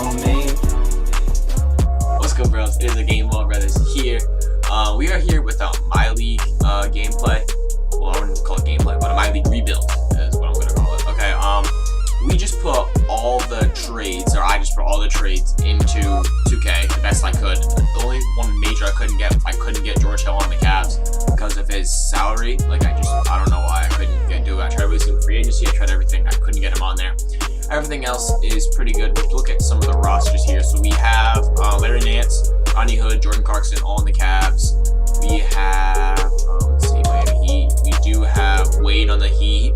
know me. What's good, bros? It is a Game Ball Brothers here. We are here with a Myleague gameplay. Well, I wouldn't call it gameplay, but a Myleague rebuild is what I'm gonna call it. Okay, we just put all the trades, or I just put all the trades into 2K the best I could. The only one major I couldn't get George Hill on the Cavs because of his salary. Like, I don't know why I couldn't do it. I tried releasing free agency, I tried everything, I couldn't get him on there. Everything else is pretty good. Let's look at some of the rosters here. So we have Larry Nance, Ronnie Hood, Jordan Clarkson, all in the Cavs. We have, let's see, Miami Heat. We do have Wade on the Heat.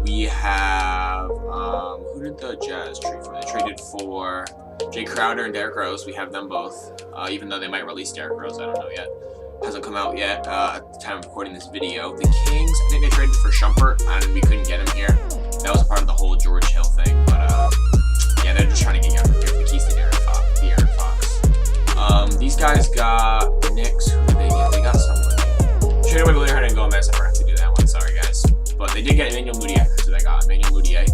We have, who did the Jazz trade for? They traded for Jay Crowder and Derrick Rose. We have them both, even though they might release Derrick Rose. I don't know yet. Hasn't come out yet at the time of recording this video. The Kings, I think they traded for Shumpert, and we couldn't get him here. That was a part of the whole George Hill thing, but yeah, they're just trying to get the keys to De'Aaron Fox. These guys got the Knicks. Who did they get? They got someone. Traded away William Hart and Gomez. I forgot to do that one. Sorry, guys. But they did get Emmanuel Mudiay. So they got Emmanuel Mudiay.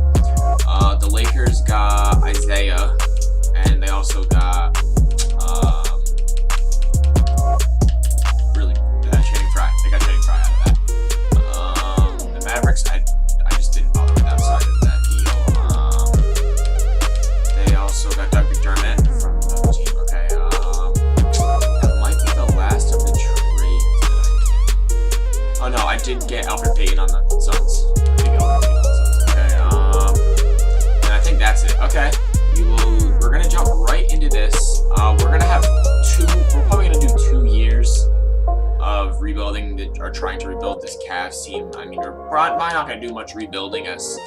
The Lakers got Isaiah, and they also got Channing Frye. They got Channing Frye out of that. The Mavericks, I just didn't bother with that side of that deal. They also got Doug McDermott from the team. Okay, that might be the last of the trades that I did. Oh no, I did get Alfred Payton on the Suns. Okay, and I think that's it. Okay, we're gonna jump right into this. We're gonna have we're probably gonna do 2 years of rebuilding or trying to rebuild this Cavs team. I mean, we're probably not going to do much rebuilding as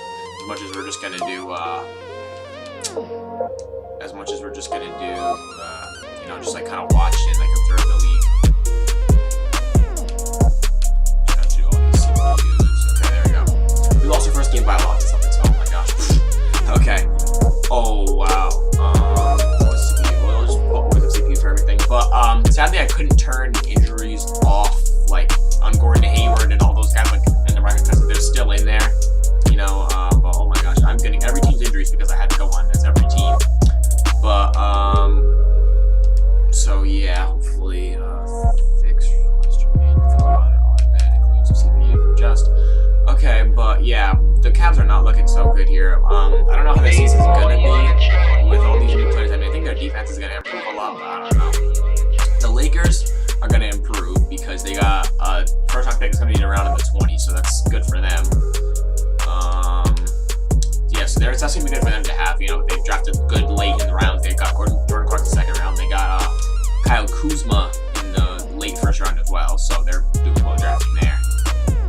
much as we're just going to do, you know, just like kind of watch and like observe the league. Trying to do all these CPUs. Okay, there we go. We lost our first game by a lot. Oh my gosh. Okay. Oh wow. What's CPU? Well, just put with the CPU for everything. But sadly, I couldn't turn injuries off, like on Gordon Hayward and all those guys, like in the record, because they're still in there, you know. But oh my gosh, I'm getting every team's injuries because I had to go on as every team. But so yeah, hopefully fix automatically CPU adjust. Okay, but yeah, the Cavs are not looking so good here. I don't know how the season's gonna be with all these new players. I mean, I think their defense is gonna improve a lot, but I don't know. The Lakers are going to improve because they got first round pick is going to be around in the 20s, so that's good for them. Yeah, so it's actually going to be good for them to have. You know, they've drafted good late in the round. They've got Jordan Clark in the second round. They got Kyle Kuzma in the late first round as well, so they're doing well drafting there.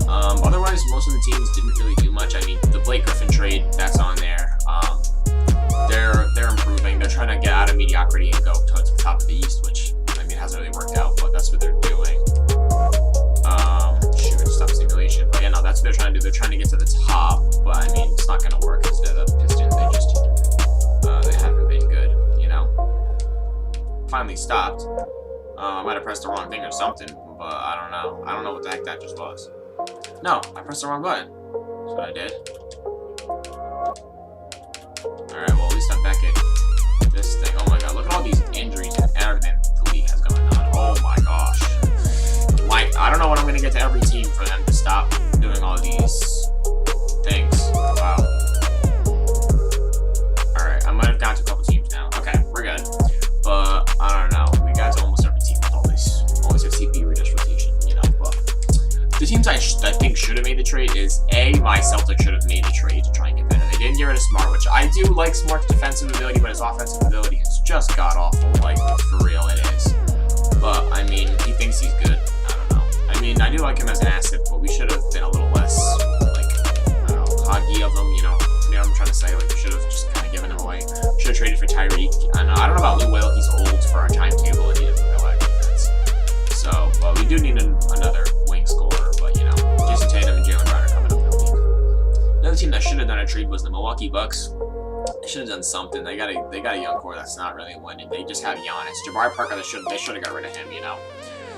Otherwise, most of the teams didn't really do much. I mean, the Blake Griffin trade that's on there. They're improving. They're trying to get out of mediocrity and go towards the top of the East, which it hasn't really worked out, but that's what they're doing. Shoot, stop simulation. But yeah, no, that's what they're trying to do. They're trying to get to the top, but I mean, it's not going to work because they're the Pistons. They haven't been good, you know. Finally stopped. I might have pressed the wrong thing or something, but I don't know. I don't know what the heck that just was. No, I pressed the wrong button. That's what I did. Alright, well, at least I'm back in this thing. Oh my god, look at all these injuries and everything the league has going on. Oh my gosh. I don't know when I'm going to get to every team for them to stop doing all these things. Wow. Alright, I might have gotten to a couple teams now. Okay, we're good. But, I don't know. We got to almost every team with all this CPU redish rotation, you know. But the teams I think should have made the trade is, my Celtics should have made the trade to try and get better. They didn't get rid of Smart, which I do like Smart's defensive ability, but his offensive ability is just god-awful. Like, for real, it is. But, I mean, he thinks he's good. I don't know. I mean, I do like him as an asset, but we should have been a little less, like, I don't know, hoggy of him, you know. You know what I'm trying to say? Like, we should have just kind of given him away. Should have traded for Tyreek. I don't know about Lou Will. He's old for our timetable, and he doesn't know how to defense. So, but we do need another wing scorer, but, you know, Jason Tatum and Jalen Brown are coming up in the league. Another team that should have done a trade was the Milwaukee Bucks. They should have done something. They got a young core that's not really winning. They just have Giannis. Jabari Parker, they should have got rid of him, you know.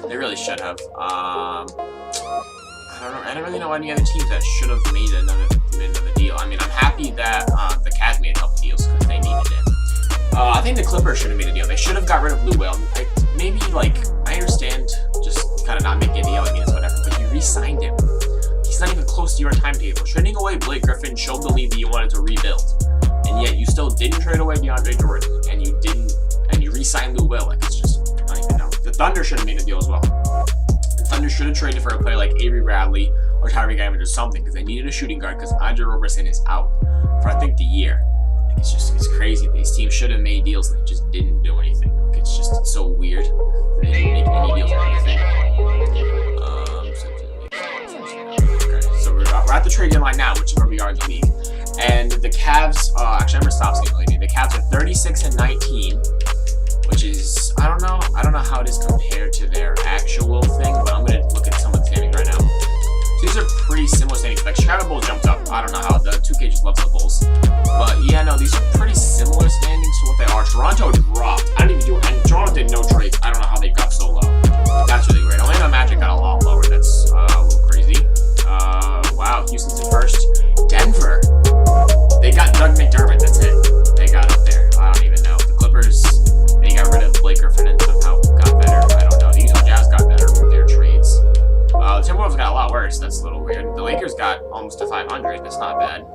They really should have. I don't know. I don't really know any other teams that should have made another deal. I mean, I'm happy that the Cavs made a couple deals because they needed it. think the Clippers should have made a deal. They should have got rid of Lou Will. Maybe, like, I understand just kind of not making a deal. I mean, it's whatever. But you re-signed him. He's not even close to your timetable. Trading away Blake Griffin showed the league that you wanted to rebuild. And yet you still didn't trade away DeAndre Jordan. And you re-signed Lou Will. Like, it's just, I don't even know. The Thunder should have made a deal as well. The Thunder should have traded for a player like Avery Bradley or Tyreke Evans or something, because they needed a shooting guard, because Andre Roberson is out for, I think, the year. Like, it's crazy. These teams should have made deals and they just didn't do anything. Like, it's just so weird. They didn't make any deals or anything. Okay, so we're at the trade deadline now, which is where we are in the league. And the Cavs, actually, I'm gonna stop simulating. The Cavs are 36-19, which is, I don't know how it is compared to their actual thing, but I'm gonna look at some of the standings right now. These are pretty similar standings. Like, Chicago Bulls jumped up. I don't know how. The 2K just loves the Bulls. But yeah, no, these are pretty similar standings to what they are. Toronto dropped. I didn't even do it. And Toronto did no trades. I don't know how they got so low. That's really great. Orlando Magic got a lot lower. That's a little crazy. Wow, Houston's in first. Denver. They got Doug McDermott. That's it. They got up there. I don't even know. The Clippers, they got rid of Blake Griffin and somehow got better. I don't know. The Utah Jazz got better with their trades. The Timberwolves got a lot worse. That's a little weird. The Lakers got almost to 500. That's not bad.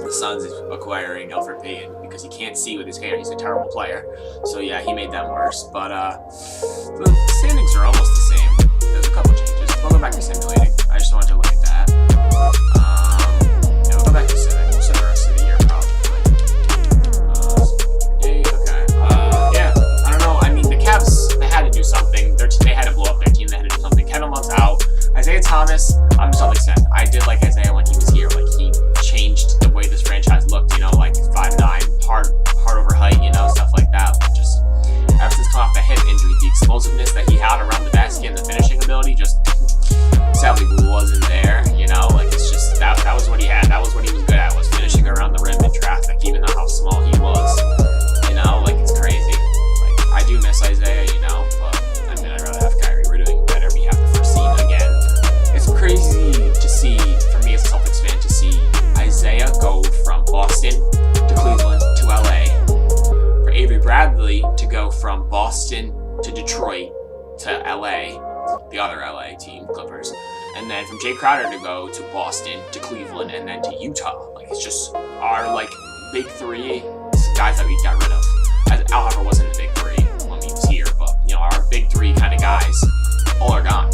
The Suns is acquiring Elfrid Payton because he can't see with his hair. He's a terrible player. So yeah, he made them worse. But the standings are almost the same. There's a couple changes. We'll go back to simulating. I just wanted to look at that. Yeah, we'll go back to simulating. We'll set the rest of the year probably. Okay. Yeah. I don't know. I mean, the Cavs, they had to do something. They had to blow up their team. They had to do something. Kevin Love's out. Isaiah Thomas, I'm just upset. I did like Isaiah when he was here. Like, he changed the way this franchise looked, you know, like 5'9", hard over height, you know, stuff like that. But just ever since coming off the hip injury, the explosiveness that he had around the basket and the finishing ability just sadly wasn't there, you know. Like, it's just that was what he had. That was what he was good at, was finishing around the rim in traffic, even though how small he was. You know, like, it's crazy. Like, I do miss Isaiah, you know, but I mean, I'd rather have Kyrie. We're doing better. We have the first seed again. It's crazy to see, for me as a Celtics fan, to see Isaiah go from Boston to Cleveland to LA, for Avery Bradley to go from Boston to Detroit to LA, the other LA team, Clippers, and then from Jay Crowder to go to Boston to Cleveland and then to Utah. Like, it's just our, like, big three guys that we got rid of. Al Horford wasn't the big three when he was here, but, you know, our big three kind of guys all are gone.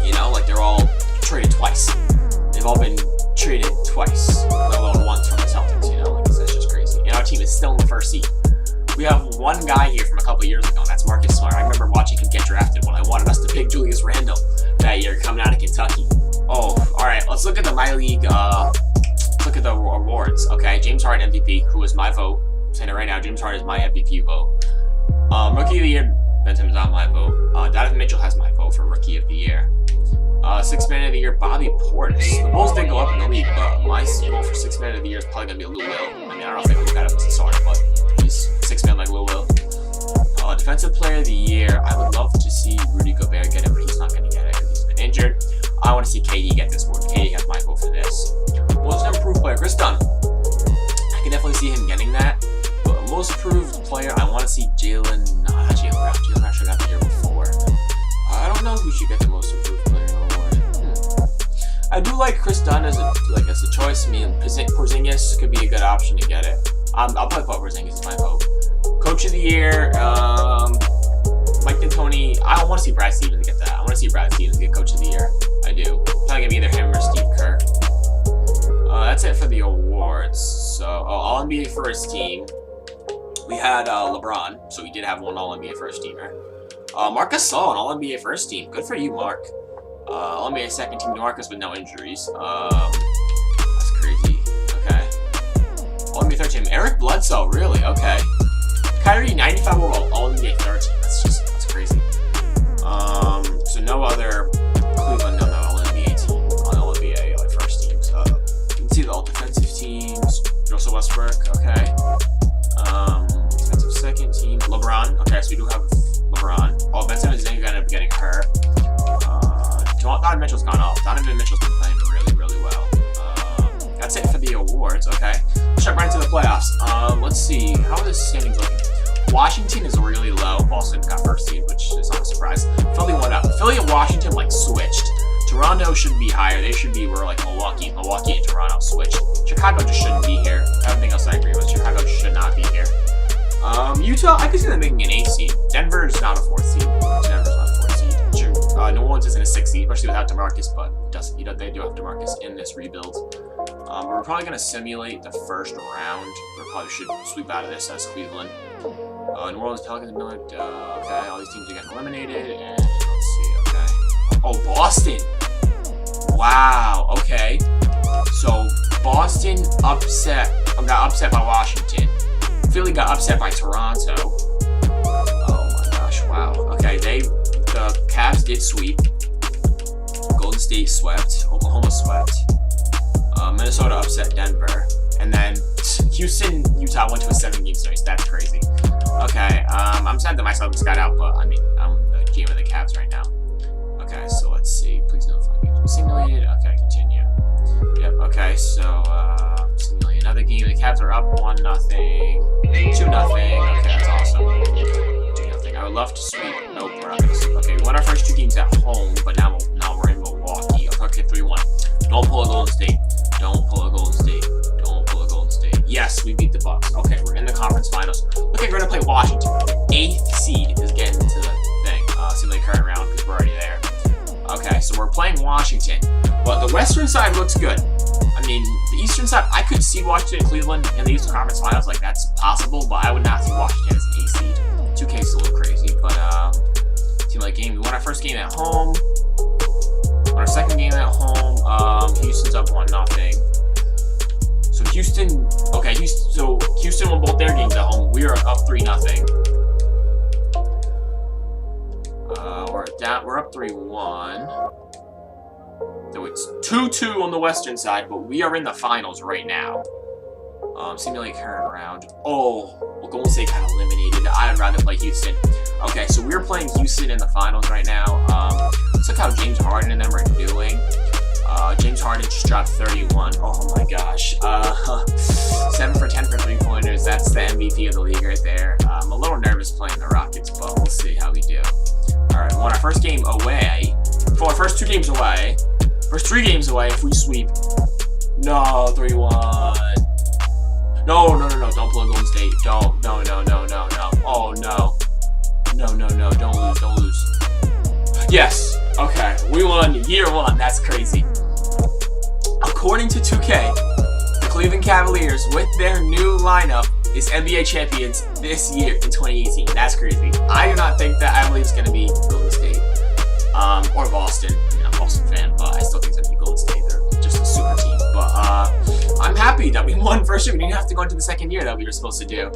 You know, like, they're all traded twice. They've all been traded twice, let alone once from the Celtics, you know? Like, that's just crazy. And our team is still in the first seed. We have one guy here from a couple years ago, and that's Marcus Smart. I remember watching him get drafted when I wanted us to pick Julius Randle that year, coming out of Kentucky. Oh, alright, let's look at the Myleague, let's look at the awards, okay? James Harden MVP, who is my vote. I'm saying it right now, James Harden is my MVP vote. Rookie of the Year, Ben Simmons is not my vote. Donovan Mitchell has my vote for Rookie of the Year. Sixth Man of the Year, Bobby Portis. The Bulls did go up in the league, but my vote for Sixth Man of the Year is probably going to be Lou Will. I mean, I don't think we got him as a starter, but he's Sixth Man like Lou Will. Defensive Player of the Year, I would love to see Rudy Gobert get it, but he's not going to get it because he's been injured. I want to see KD get this award. KD has my vote for this. Most Improved Player, Chris Dunn. I can definitely see him getting that. But Most Improved Player, I want to see Jalen. No, not Jalen Brown. Jalen Brown should have got the year before. I don't know who should get the Most Improved Player award. I do like Chris Dunn as a choice. I mean, Porzingis could be a good option to get it. I'll probably put Porzingis as my vote. Coach of the Year, Mike D'Antoni. I don't want to see Brad Stevens get that. I want to see Brad Stevens get Coach of the Year. I do. It's probably gonna be either him or Steve Kerr. That's it for the awards. So, All NBA First Team. We had LeBron, so we did have one All NBA First Teamer. Marc Gasol, an All NBA First Team. Good for you, Mark. All NBA Second Team, DeMarcus with no injuries. That's crazy. Okay. All NBA Third Team, Eric Bledsoe. Really? Okay. Kyrie, 95 overall, All NBA Third Team. That's crazy. So no other Cleveland, no All NBA team on All NBA First Teams. You can see the All Defensive Teams. Russell Westbrook. Okay. Defensive Second Team, LeBron. Okay, so we do have LeBron. Oh, Ben Simmons is going to end up getting hurt. Donovan Mitchell's gone off. Donovan Mitchell's been playing really, really well. That's it for the awards. Okay. let's jump right into the playoffs. Let's see. How are the standings looking? Washington is really low. Boston got first seed, which is not a surprise. Philly went up. Philly and Washington like switched. Toronto should be higher. They should be where like Milwaukee and Toronto switched. Chicago just shouldn't be here. Everything else I agree with. Chicago should not be here. Utah, I could see them making an 8th seed. Denver is not a 4th seed. Denver's not a 4th seed. New Orleans isn't a 6th seed, especially without DeMarcus, but they do have DeMarcus in this rebuild. We're probably going to simulate the first round. We probably should sweep out of this as Cleveland. New Orleans Pelicans, okay, all these teams are getting eliminated, and let's see, okay. Oh, Boston! Wow, okay. So, Boston got upset by Washington. Philly got upset by Toronto. Oh my gosh, wow. Okay, the Cavs did sweep. Golden State swept. Oklahoma swept. Minnesota upset Denver. And then Houston, Utah went to a 7-game series. That's crazy. Okay, I'm sad that myself just got out, but I mean, I'm the GM of the Cavs right now. Okay, so let's see. Please notify me. Simulated. Okay, continue. Yep, okay, so, simulate another game. The Cavs are up 1-0. 2-0. Okay, that's awesome. 2-0. I would love to sweep. Nope, we're not going to sweep. Okay, we won our first 2 games at home, but now we're in Milwaukee. Okay, 3-1. Don't pull a Golden State. Don't pull a Golden State. Don't pull a Golden State. Yes, we beat the Bucks. Okay, we're in the conference finals. Okay, we're going to play Washington. 8th seed is getting to the thing. Simulate current round because we're already there. Okay, so we're playing Washington. But the western side looks good. I mean, the eastern side, I could see Washington and Cleveland in the Eastern Conference Finals. Like, that's possible, but I would not see Washington as an 8th seed. 2K is a little crazy, but, team like game. We won our first game at home. Won our second game at home. Houston's up 1-0. So Houston won both their games at home. We are up 3-0. We're up 3-1. So it's 2-2 on the western side, but we are in the finals right now. Simulate current round. Oh, well, Golden State kind of eliminated. I'd rather play Houston. Okay, so we're playing Houston in the finals right now. Let's look how James Harden and them are doing. James Harden just dropped 31. Oh my gosh. 7 for 10 for 3-pointers. That's the MVP of the league right there. I'm a little nervous playing the Rockets, but we'll see how we do. Alright, won our first game away. For our first 2 games away. First 3 games away if we sweep. No, 3-1. No. Don't pull a Golden State. No. Oh, no. No. Don't lose. Yes. Okay. We won year 1. That's crazy. According to 2K, the Cleveland Cavaliers, with their new lineup, is NBA champions this year in 2018. That's crazy. I do not think that. I believe it's going to be Golden State. Or Boston. I mean, I'm a Boston fan, but I still think it's going to be Golden State. They're just a super team. But I'm happy that we won first year. We didn't have to go into the second year that we were supposed to do.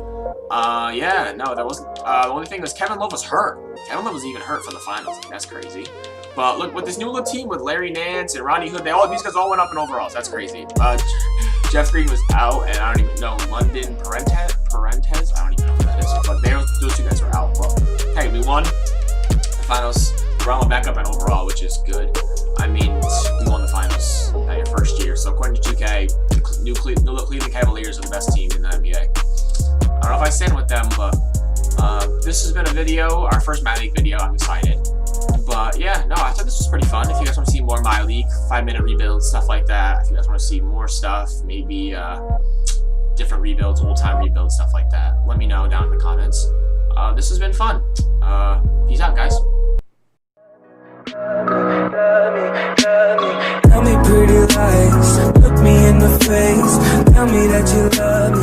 Yeah, no, that wasn't. The only thing was Kevin Love was hurt. Kevin Love was even hurt for the finals. That's crazy. But look, with this new little team with Larry Nance and Rodney Hood, these guys all went up in overalls. That's crazy. Jeff Green was out, and I don't even know. London Parentes? I don't even know who that is. But those 2 guys were out. But hey, we won the finals. We're all back up in overall, which is good. I mean, we won the finals at your first year. So according to 2K, the Cleveland Cavaliers are the best team in the NBA. I don't know if I stand with them, but this has been a video, our first Myleague video. I'm excited. But yeah, no, I thought this was pretty fun. If you guys want to see more Myleague, 5-minute rebuilds, stuff like that. If you guys want to see more stuff, maybe different rebuilds, old-time rebuilds, stuff like that, let me know down in the comments. This has been fun. Peace out, guys. Tell me pretty lies, look me in the face, tell me that you love me.